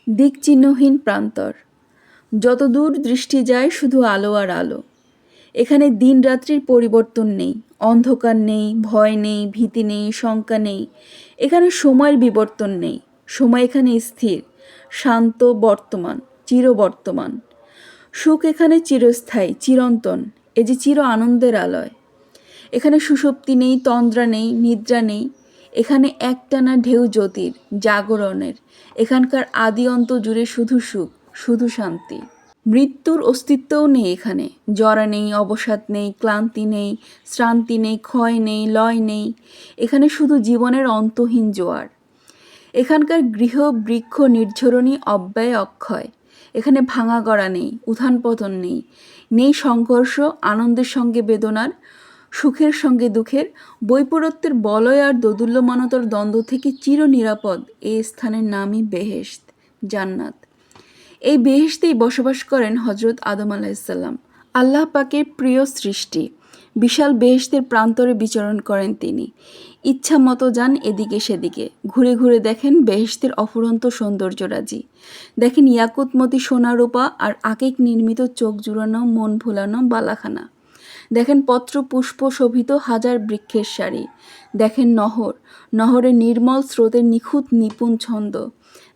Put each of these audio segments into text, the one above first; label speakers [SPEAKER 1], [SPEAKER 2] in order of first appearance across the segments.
[SPEAKER 1] দিকচিহ্নহীন প্রান্তর, যতদূর দৃষ্টি যায় শুধু আলো আর আলো। এখানে দিন রাত্রির পরিবর্তন নেই, অন্ধকার নেই, ভয় নেই, ভীতি নেই, শঙ্কা নেই। এখানে সময়ের বিবর্তন নেই, সময় এখানে স্থির, শান্ত, বর্তমান, চিরবর্তমান। সুখ এখানে চিরস্থায়ী, চিরন্তন, এ যে চির আনন্দের আলয়। এখানে সুষুপ্তি নেই, তন্দ্রা নেই, নিদ্রা নেই। এখানে একটানা ঢেউ জ্যোতির, জাগরণের। এখানকার আদি অন্ত জুড়ে শুধু সুখ, শুধু শান্তি। মৃত্যুর অস্তিত্বও নেই এখানে, জরা নেই, অবসাদ নেই, ক্লান্তি নেই, শ্রান্তি নেই, ক্ষয় নেই, লয় নেই। এখানে শুধু জীবনের অন্তহীন জোয়ার। এখানকার গৃহ বৃক্ষ নির্ঝরণী, অব্যয় অক্ষয়। এখানে ভাঙা গড়া নেই, উত্থান পতন নেই, নেই সংঘর্ষ, আনন্দের সঙ্গে বেদনার, সুখের সঙ্গে দুঃখের, বৈপরত্যের বলয় আর দোদুল্যমানতার দ্বন্দ্ব থেকে চির নিরাপদ এই স্থানের নামই বেহেশত, জান্নাত। এই বেহেশতেই বসবাস করেন হজরত আদম আলাইসাল্লাম, আল্লাহ পাকের প্রিয় সৃষ্টি। বিশাল বেহেশতের প্রান্তরে বিচরণ করেন তিনি। ইচ্ছা মতো যান এদিকে সেদিকে, ঘুরে ঘুরে দেখেন বেহেশতের অফুরন্ত সৌন্দর্যরাজি। দেখেন ইয়াকুতমতি সোনারূপা আর আকেক নির্মিত চোখ জুড়ানো, মন ভোলানো বালাখানা। দেখেন পত্র পুষ্প শোভিত হাজার বৃক্ষের সারি। দেখেন নহর, নহরের নির্মল স্রোতের নিখুঁত নিপুণ ছন্দ।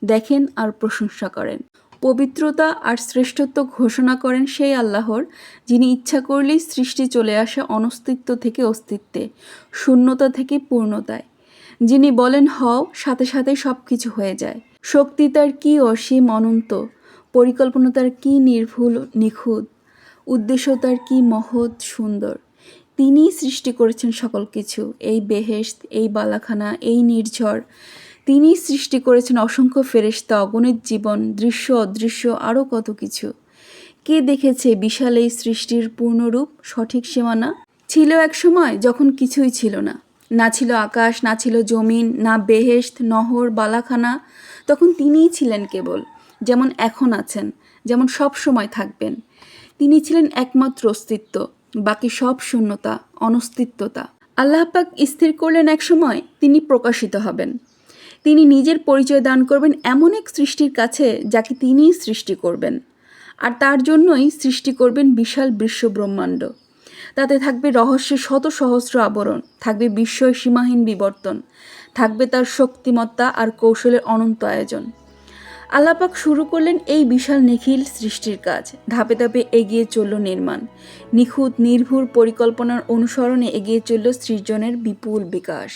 [SPEAKER 1] দেখেন আর প্রশংসা করেন। পবিত্রতা আর শ্রেষ্ঠত্ব ঘোষণা করেন সেই আল্লাহর, যিনি ইচ্ছা করলেই সৃষ্টি চলে আসে অনস্তিত্ব থেকে অস্তিত্বে, শূন্যতা থেকে পূর্ণতায়। যিনি বলেন হও, সাথে সাথে সব কিছু হয়ে যায়। শক্তি তার কি অসীম অনন্ত, পরিকল্পনা তার কি নির্ভুল নিখুঁত, উদ্দেশ্য তার কি মহৎ সুন্দর। তিনিই সৃষ্টি করেছেন সকল কিছু, এই বেহেশত, এই বালাখানা, এই নির্ঝর। তিনিই সৃষ্টি করেছেন অসংখ্য ফেরেশতা, অগণিত জীবন, দৃশ্য অদৃশ্য, আরও কত কিছু। কে দেখেছে বিশাল এই সৃষ্টির পূর্ণরূপ, সঠিক সীমানা? ছিল এক সময় যখন কিছুই ছিল না, না ছিল আকাশ, না ছিল জমিন, না বেহেশত, নহর, বালাখানা। তখন তিনিই ছিলেন কেবল, যেমন এখন আছেন, যেমন সব সময় থাকবেন। তিনি ছিলেন একমাত্র অস্তিত্ব, বাকি সব শূন্যতা, অনস্তিত্বতা। আল্লাহ পাক স্থির করলেন এক সময় তিনি প্রকাশিত হবেন। তিনি নিজের পরিচয় দান করবেন এমন এক সৃষ্টির কাছে যাকে তিনিই সৃষ্টি করবেন, আর তার জন্যই সৃষ্টি করবেন বিশাল বিশ্ব ব্রহ্মাণ্ড। তাতে থাকবে রহস্যের শত সহস্র আবরণ, থাকবে বিস্ময় সীমাহীন বিবর্তন, থাকবে তার শক্তিমত্তা আর কৌশলের অনন্ত আয়োজন। আল্লাহ পাক শুরু করলেন এই বিশাল নিখিল সৃষ্টির কাজ। ধাপে ধাপে এগিয়ে চলল নির্মাণ, নিখুঁত নির্ভুল পরিকল্পনার অনুসরণে এগিয়ে চলল সৃজনের বিপুল বিকাশ।